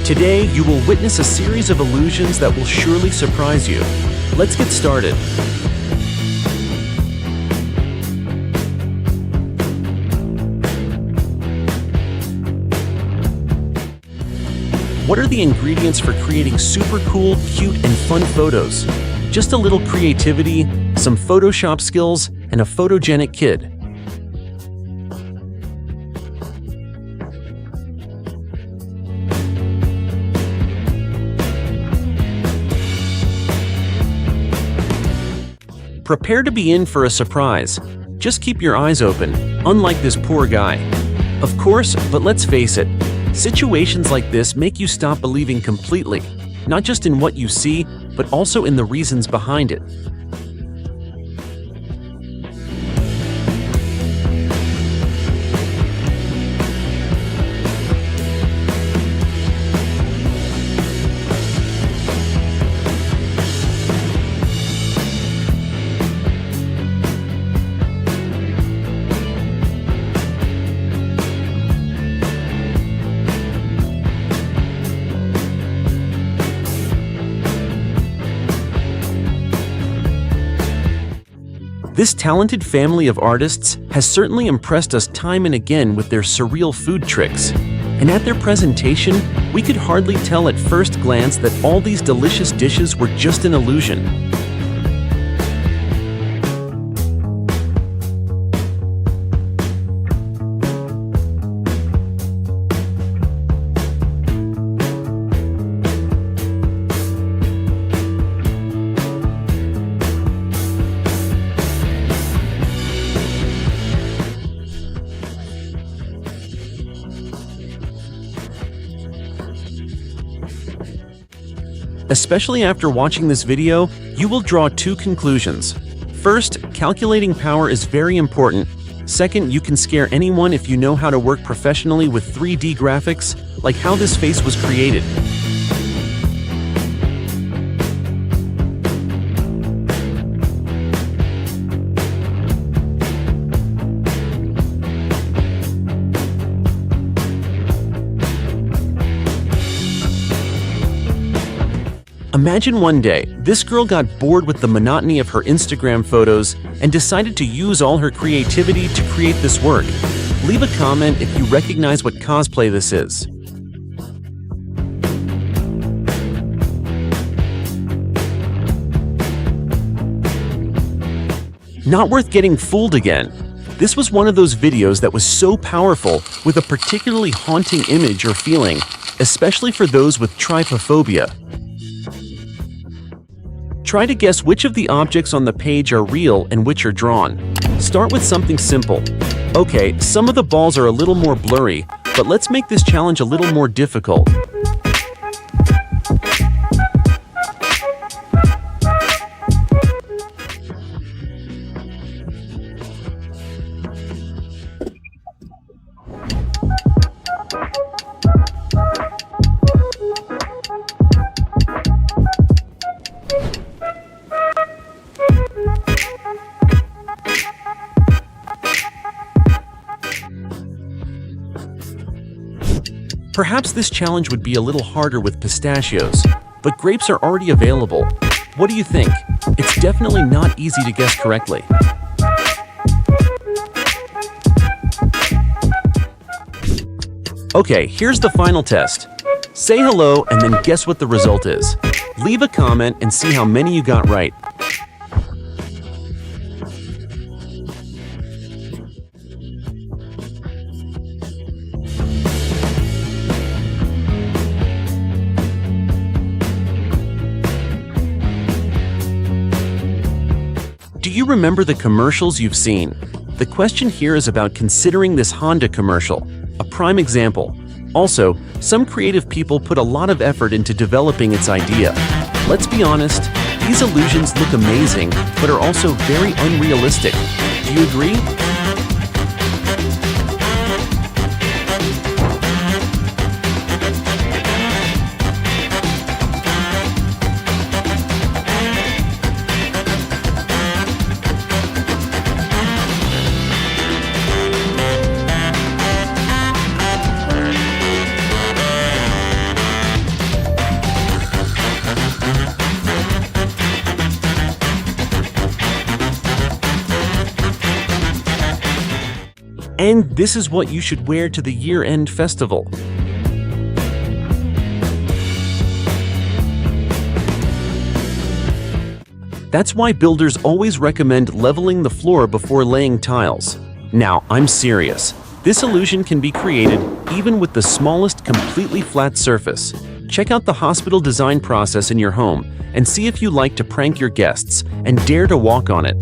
Today, you will witness a series of illusions that will surely surprise you. Let's get started. What are the ingredients for creating super cool, cute, and fun photos? Just a little creativity, some Photoshop skills, and a photogenic kid. Prepare to be in for a surprise. Just keep your eyes open, unlike this poor guy. Of course, but let's face it, situations like this make you stop believing completely, not just in what you see, but also in the reasons behind it. This talented family of artists has certainly impressed us time and again with their surreal food tricks. And at their presentation, we could hardly tell at first glance that all these delicious dishes were just an illusion. Especially after watching this video, you will draw two conclusions. First, calculating power is very important. Second, you can scare anyone if you know how to work professionally with 3D graphics, like how this face was created. Imagine one day, this girl got bored with the monotony of her Instagram photos and decided to use all her creativity to create this work. Leave a comment if you recognize what cosplay this is. Not worth getting fooled again. This was one of those videos that was so powerful with a particularly haunting image or feeling, especially for those with trypophobia. Try to guess which of the objects on the page are real and which are drawn. Start with something simple. Okay, some of the balls are a little more blurry, but let's make this challenge a little more difficult. Perhaps this challenge would be a little harder with pistachios, but grapes are already available. What do you think? It's definitely not easy to guess correctly. Okay, here's the final test. Say hello and then guess what the result is. Leave a comment and see how many you got right. Do you remember the commercials you've seen? The question here is about considering this Honda commercial, a prime example. Also, some creative people put a lot of effort into developing its idea. Let's be honest, these illusions look amazing, but are also very unrealistic. Do you agree? And this is what you should wear to the year-end festival. That's why builders always recommend leveling the floor before laying tiles. Now, I'm serious. This illusion can be created even with the smallest completely flat surface. Check out the hospital design process in your home and see if you like to prank your guests and dare to walk on it.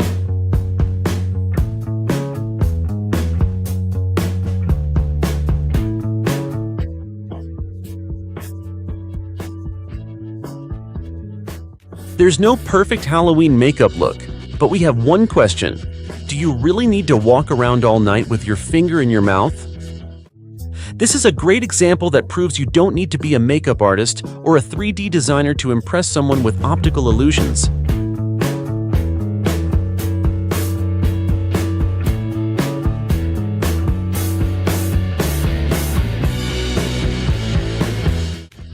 There's no perfect Halloween makeup look, but we have one question. Do you really need to walk around all night with your finger in your mouth? This is a great example that proves you don't need to be a makeup artist or a 3D designer to impress someone with optical illusions.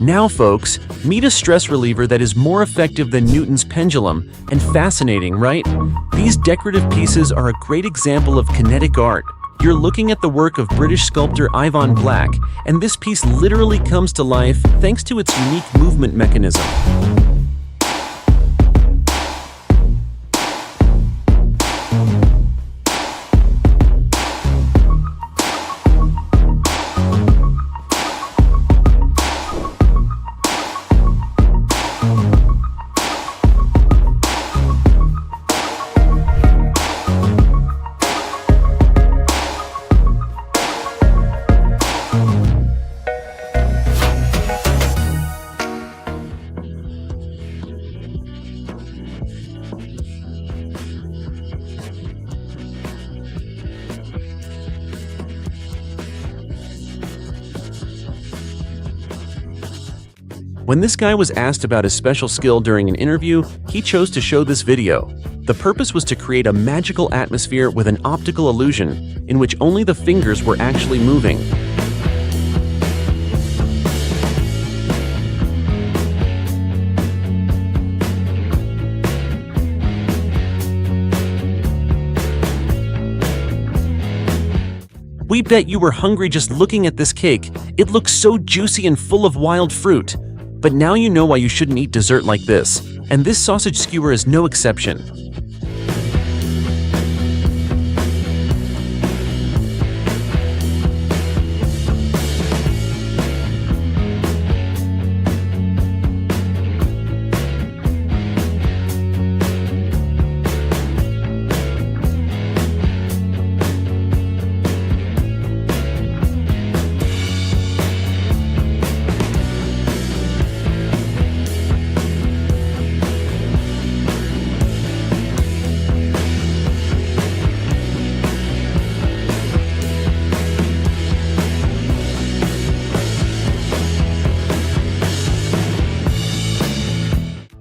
Now folks, meet a stress reliever that is more effective than Newton's pendulum and fascinating, right? These decorative pieces are a great example of kinetic art. You're looking at the work of British sculptor Ivan Black, and this piece literally comes to life thanks to its unique movement mechanism. When this guy was asked about his special skill during an interview, he chose to show this video. The purpose was to create a magical atmosphere with an optical illusion in which only the fingers were actually moving. We bet you were hungry just looking at this cake. It looks so juicy and full of wild fruit. But now you know why you shouldn't eat dessert like this, and this sausage skewer is no exception.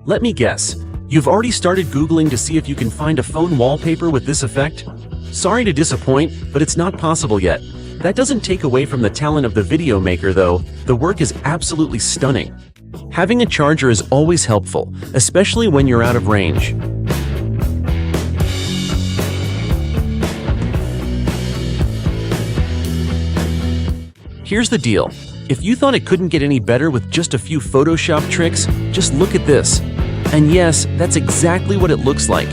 Let me guess, you've already started Googling to see if you can find a phone wallpaper with this effect? Sorry to disappoint, but it's not possible yet. That doesn't take away from the talent of the video maker though. The work is absolutely stunning. Having a charger is always helpful, especially when you're out of range. Here's the deal. If you thought it couldn't get any better with just a few Photoshop tricks, just look at this. And yes, that's exactly what it looks like.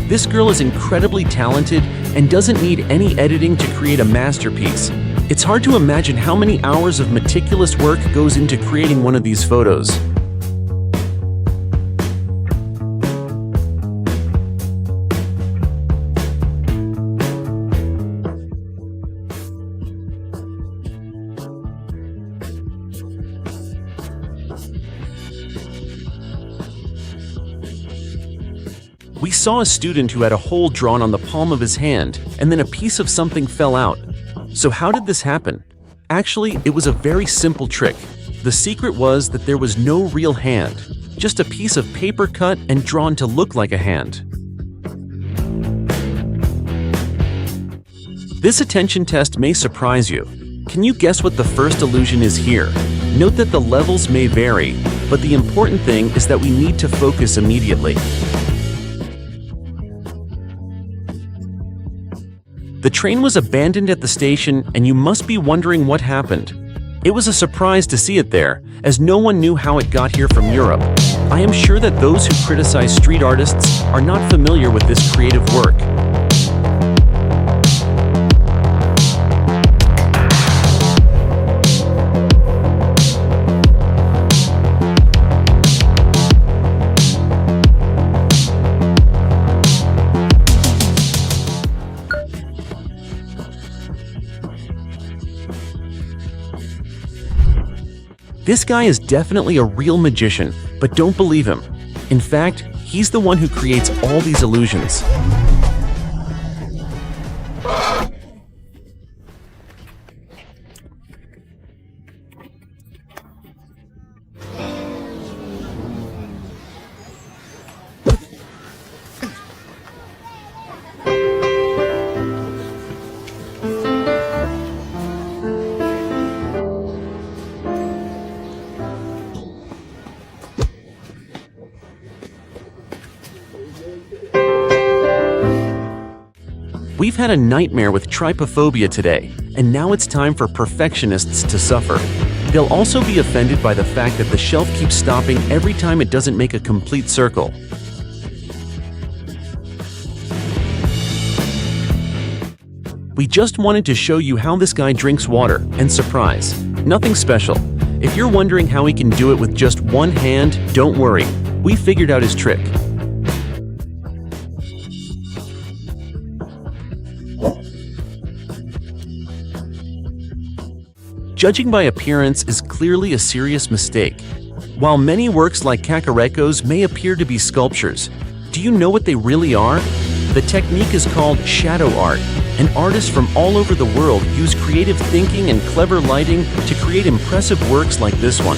This girl is incredibly talented and doesn't need any editing to create a masterpiece. It's hard to imagine how many hours of meticulous work goes into creating one of these photos. We saw a student who had a hole drawn on the palm of his hand, and then a piece of something fell out. So how did this happen? Actually, it was a very simple trick. The secret was that there was no real hand, just a piece of paper cut and drawn to look like a hand. This attention test may surprise you. Can you guess what the first illusion is here? Note that the levels may vary, but the important thing is that we need to focus immediately. The train was abandoned at the station, and you must be wondering what happened. It was a surprise to see it there, as no one knew how it got here from Europe. I am sure that those who criticize street artists are not familiar with this creative work. This guy is definitely a real magician, but don't believe him. In fact, he's the one who creates all these illusions. We've had a nightmare with trypophobia today, and now it's time for perfectionists to suffer. They'll also be offended by the fact that the shelf keeps stopping every time it doesn't make a complete circle. We just wanted to show you how this guy drinks water, and surprise, nothing special. If you're wondering how he can do it with just one hand, don't worry, we figured out his trick. Judging by appearance is clearly a serious mistake. While many works like Kakariko's may appear to be sculptures, do you know what they really are? The technique is called shadow art, and artists from all over the world use creative thinking and clever lighting to create impressive works like this one.